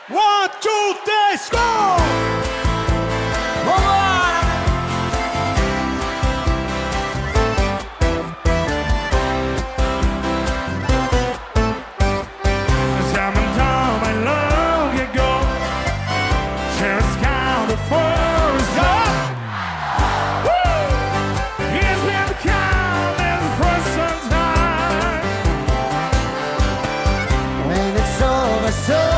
1, 2, 3, score! Vambora! Coming down, my love, you go. Just count the force up. Woo! He's been counting for some time. When it's over, so